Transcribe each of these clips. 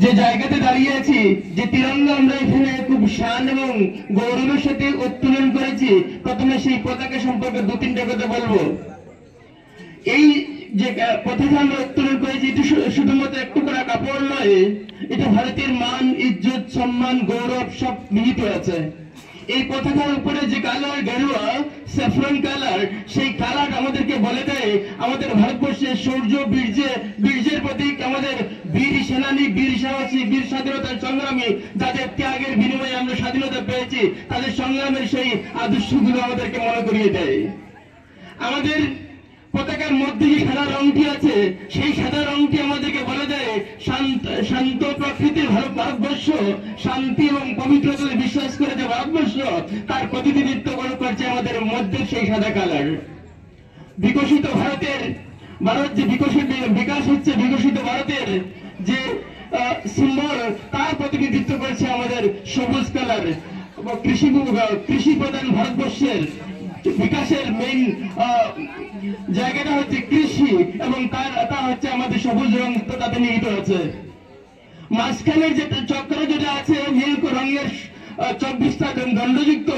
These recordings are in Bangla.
যে জায়গাতে দাঁড়িয়ে আছি, যে তিরঙ্গা আমরা এখানে খুব শান এবং গৌরবের সাথে উত্তোলন করেছি, প্রথমে সেই পতাকা সম্পর্কে দু তিনটা কথা বলবো। এই যে পতাকা আমরা উত্তোলন করেছি, এটা শুধুমাত্র একটু করা কাপড় নয়, এটা ভারতের মান, ইজ্জত, সম্মান, গৌরব সব নিহিত আছে। এই পতাকার উপরে যে কালার গেরুয়া স্যাফরন কালার, সেই কালার আমাদেরকে বলে দেয় আমাদের ভারতবর্ষের শৌর্য, বীর্যের প্রতীক, আমাদের বীর সেনানী, বীর সাহসী, বীর স্বাধীনতার সংগ্রামী, যাদের ত্যাগের বিনিময়ে আমরা স্বাধীনতা পেয়েছি, তাদের সংগ্রামের সেই আদর্শগুলো আমাদেরকে মনে করিয়ে দেয়। আমাদের পতাকার মধ্যে যে সাদা রংটি আছে, সেই সাদা রংটি আমাদেরকে বলে দেয় শান্ত প্রকৃতির ভারতবর্ষ, শান্তি এবং পবিত্রতায় বিশ্বাস করে যে ভারতবর্ষ, তার প্রতিনিধিত্ব করছে আমাদের মধ্যে সেই সাদা কালার। বিকশিত ভারত যে বিকাশ হচ্ছে, বিকশিত ভারতের যে সিম্বল, তার প্রতিনিধিত্ব করছে আমাদের সবুজ কালার। কৃষি প্রধান ভারতবর্ষের বিকাশের মেইন জায়গাটা হচ্ছে কৃষি, এবং তা হচ্ছে আমাদের সবুজ রং, তাতে নিহিত আছে। মাঝখানের যে চক্র যেটা আছে নীল রঙের 24টা দণ্ডযুক্ত,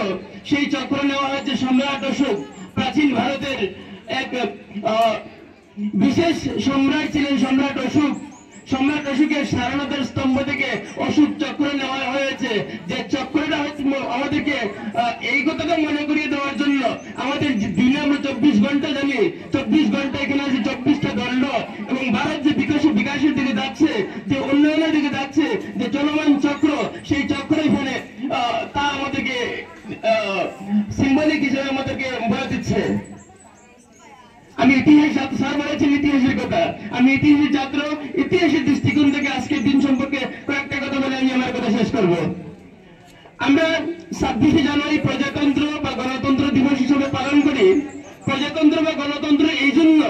সেই চক্র নেওয়া হয়েছে সম্রাট অশোক। প্রাচীন ভারতের এক বিশেষ সম্রাট ছিলেন সম্রাট অশোক। সম্রাট অশোকের সারনাথের স্তম্ভ থেকে অশোক চক্র নেওয়া হয়েছে, যে চক্রটা হচ্ছে আমাদেরকে এই কথাটা মনে করিয়ে দেওয়ার জন্য, আমাদের দিনে আমরা 24 ঘন্টা জানি, 24 ঘন্টা এখানে আছে 24টা দণ্ড, এবং ভারত যে বিকাশের দিকে যাচ্ছে, যে উন্নয়নের দিকে যাচ্ছে, যে চলমান চক্র, সেই চক্র এখানে তা আমাদেরকে সিম্বলিক হিসেবে আমাদেরকে বলে দিচ্ছে। আমি ইতিহাস স্যার বলেছেন ইতিহাসের কথা, আমি ইতিহাসের ছাত্র, ইতিহাসের দৃষ্টিকোণ থেকে আজকের দিন সম্পর্কে কয়েকটা কথা বলে আমি আমার কথা শেষ করব। আমরা 26শে জানুয়ারি প্রজাতন্ত্র বা গণতন্ত্র দিবস হিসেবে পালন করি। প্রজাতন্ত্র বা গণতন্ত্র এই জন্য,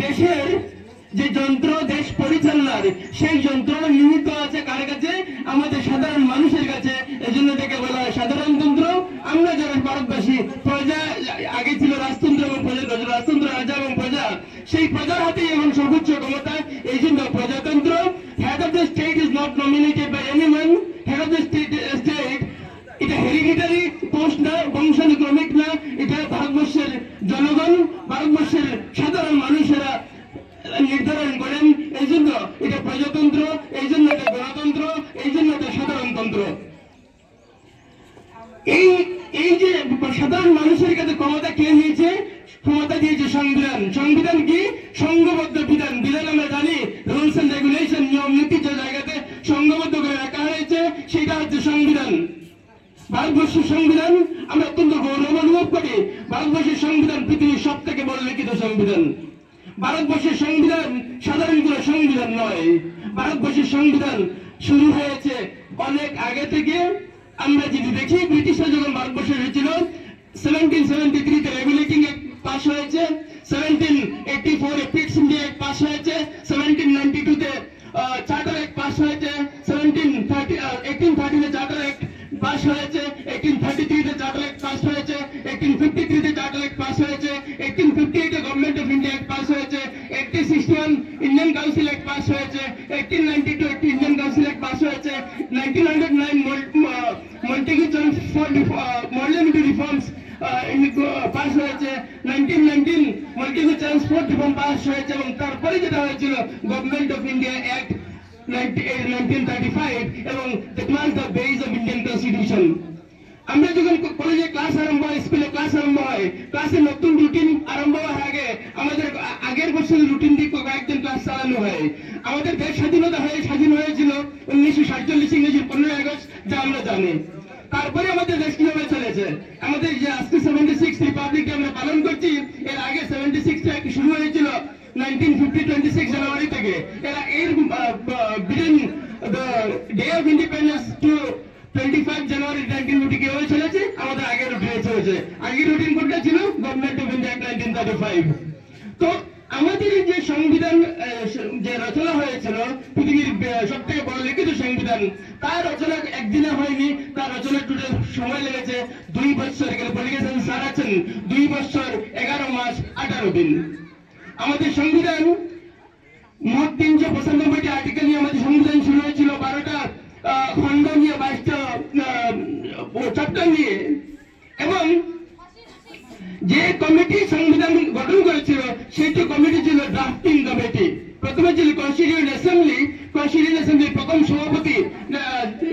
দেশের যে যন্ত্র দেশ পরিচালনার, সেই যন্ত্র নিহিত আছে কার কাছে? আমাদের সাধারণ মানুষের কাছে। এজন্য থেকে বলা হয় সাধারণতন্ত্র। আমরা যারা ভারতবাসী, প্রজা আগে ছিল রাজতন্ত্র এবং রাজতন্ত্র, রাজা এবং প্রজা, সেই প্রজার হাতেই এখন সর্বোচ্চ ক্ষমতা। এই জন্য প্রজাতন্ত্র। Head of the state is not nominated by anyone. Head of the state এটা হেরিডিটারি পোস্ট না, বংশানুক্রমিক না, এটা ভারতবর্ষের জনগণ, ভারতবর্ষের সাধারণ মানুষেরা নির্ধারণ করেন। এই জন্য এটা প্রজাতন্ত্র, এই জন্য এটা গণতন্ত্র, এই জন্য এটা সাধারণতন্ত্র। এই যে সাধারণ মানুষের কাছে ক্ষমতা কে নিয়েছে? ক্ষমতা দিয়েছে সংবিধান। সংবিধান কি? সংঘবদ্ধ বিধান। বিধান আমরা জানি, রুলস এন্ড রেগুলেশন, নিয়ম নীতি যে জায়গাতে সংঘবদ্ধ করে রাখা হয়েছে, সেটা হচ্ছে সংবিধান। ভারতবর্ষের সংবিধান আমরা অত্যন্ত গৌরব অনুভব করি। ভারতবর্ষের সংবিধান পৃথিবীর সব থেকে বড় লিখিত সংবিধান। ভারতবর্ষের সংবিধান সাধারণ কোনো সংবিধান নয়। ভারতবর্ষের সংবিধান শুরু হয়েছে অনেক আগে থেকে। আমরা যদি দেখি, ব্রিটিশরা যখন ভারতবর্ষে হয়েছিল, 1773-তে রেগুলেটিং অ্যাক্ট পাস হয়েছে, 1784-এ পিটস ইন্ডিয়া অ্যাক্ট পাস হয়েছে, 1792-তে চার্টার অ্যাক্ট পাস হয়েছে, 1830-তে চার্টার অ্যাক্ট পাস হয়েছে, 1833-তে চার্টার অ্যাক্ট পাস হয়েছে, 1853-তে চার্টার অ্যাক্ট পাস হয়েছে, 1858-এ government of India act pass হয়েছে, 1861 ইন্ডিয়ান কাউন্সিল অ্যাক্ট পাস হয়েছে, 1892 একটি ইন্ডিয়ান কাউন্সিল অ্যাক্ট পাস হয়েছে, 1909 মডেলিটি রিফর্মস পাস হয়েছে, 1919 মাল্টিপল ট্রান্সপোর্ট রিফর্ম পাস হয়েছে, এবং তারপরে যেটা হয়েছিল গভর্নমেন্ট অফ ইন্ডিয়া অ্যাক্ট 1935, এবং that was the base of Indian constitution. আমরা যখন কলেজে ক্লাস আরম্ভ হয়, স্কুলে ক্লাস আরম্ভ হয়, ক্লাসের নতুন রুটিন আরম্ভ হওয়ার আগে আমাদের আগের বছরের রুটিন দিয়ে কয়েকদিন ক্লাস চালানো হয়। আমাদের দেশ স্বাধীন হয়েছিল 1947 ইংরেজির 15 আগস্ট, যা আমরা জানি। তারপরে আমাদের দেশ কিভাবে চলেছে, আমাদের যে আজকে 76 রিপাবলিক আমরা পালন করছি, এর আগে 76টা শুরু হয়েছিল 1950 জানুয়ারি থেকে। এর ডে অফ ইন্ডিপেন্ডেন্স টু 25 জানুয়ারি 1950 কিভাবে চলেছে? আমাদের আগের রুটিনে চলেছে। আগের রুটিন কোনটা ছিল? Government of India 1935। তো আমাদের যে সংবিধান যে রচনা হয়েছিল, পৃথিবীর সব থেকে বড় লিখিত সংবিধান, তার রচনা একদিনে হয়নি। তার রচনা টোটাল সময় লেগেছে 2 বছর। পলিটিশিয়ান স্যার আছেন 2 বছর 11 মাস 18 দিন। আমাদের সংবিধান মোট 395টি আর্টিকেল নিয়ে আমাদের সংবিধান কনস্টিটিউয়েন্ট অ্যাসেম্বলির প্রথম সভাপতি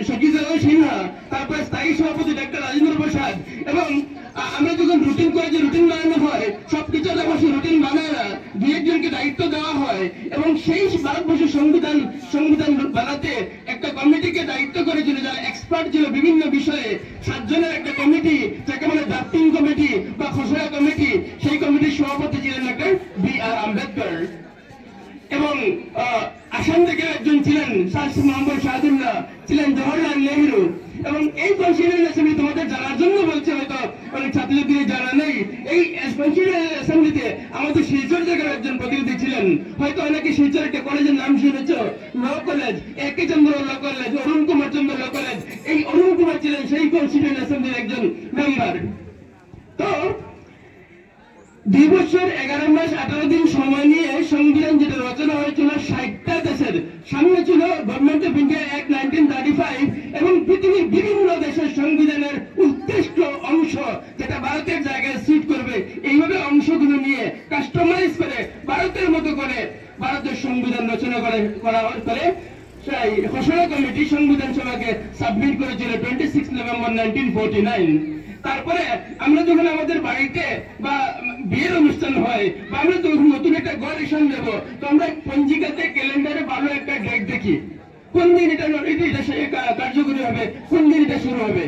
শশীচন্দ্র সিনহা, তারপরে স্থায়ী সভাপতি ডক্টর রাজেন্দ্র প্রসাদ, এবং আমরা যখন রুটিন করে যে রুটিন বানানো হয় সবকিছু যখন রুটিন বানায় না, দুই একজনকে দায়িত্ব দেওয়া হয়, এবং সেই ভারতবর্ষের সংবিধান বানাতে একটা কমিটিকে দায়িত্ব করেছিল যারা এক্সপার্ট ছিল বিভিন্ন বিষয়ে, 7 জনের একটা কমিটি যাকে বলে ড্রাফটিং কমিটি বা খসড়া কমিটি। সেই কমিটির সভাপতি ছিলেন ডক্টর বি.আর. আম্বেদকর, এবং আসাম থেকে একজন ছিলেন মোহাম্মদ শাহাদুল্লাহ, ছিলেন জওহরলাল নেহরু। এবং এই কনস্টিটিউয়েন্ট অ্যাসেম্বলি তোমাদের জানার জন্য বলছে, হয়তো অনেক ছাত্রছাত্রীদের জানা নেই, এই কনস্টিটিউয়েন্ট অ্যাসেম্বলিতে আমাদের শিলচর জায়গার একজন প্রতিনিধি ছিলেন। হয়তো অনেকে শিলচর একটা কলেজের নাম শুনেছ, ল কলেজ, একে চন্দ্র ল কলেজ, অরুণ কুমার চন্দ্র ল কলেজ। এই অরুণ কুমার ছিলেন সেই কনস্টিটিউয়েন্ট অ্যাসেম্বলির একজন মেম্বার। তো 2 বছর 11 মাস 18 দিন সময় নিয়ে সংবিধান যেটা রচনা হয়েছিল 60টা দেশের, সামনে ছিল গভর্নমেন্ট অফ ইন্ডিয়া অ্যাক্ট 1935 এবং পৃথিবীর বিভিন্ন দেশের সংবিধানের উৎকৃষ্ট অংশ যেটা ভারতের জায়গায় সিট করবে, এইভাবে অংশগুলো নিয়ে কাস্টমাইজ করে ভারতের মতো করে ভারতের সংবিধান রচনা করে সেই খসড়া কমিটি সংবিধান সভাকে সাবমিট করেছিল 26 নভেম্বর 1949। তারপরে আমরা যখন আমাদের বাড়িতে বা বিয়ের অনুষ্ঠান হয় বা আমরা যখন নতুন একটা ঘর রেশন দেব, তো আমরা পঞ্জিকাতে ক্যালেন্ডারে ভালো একটা ডেট দেখি, কোন দিন এটা কার্যকরী হবে, কোন দিন এটা শুরু হবে।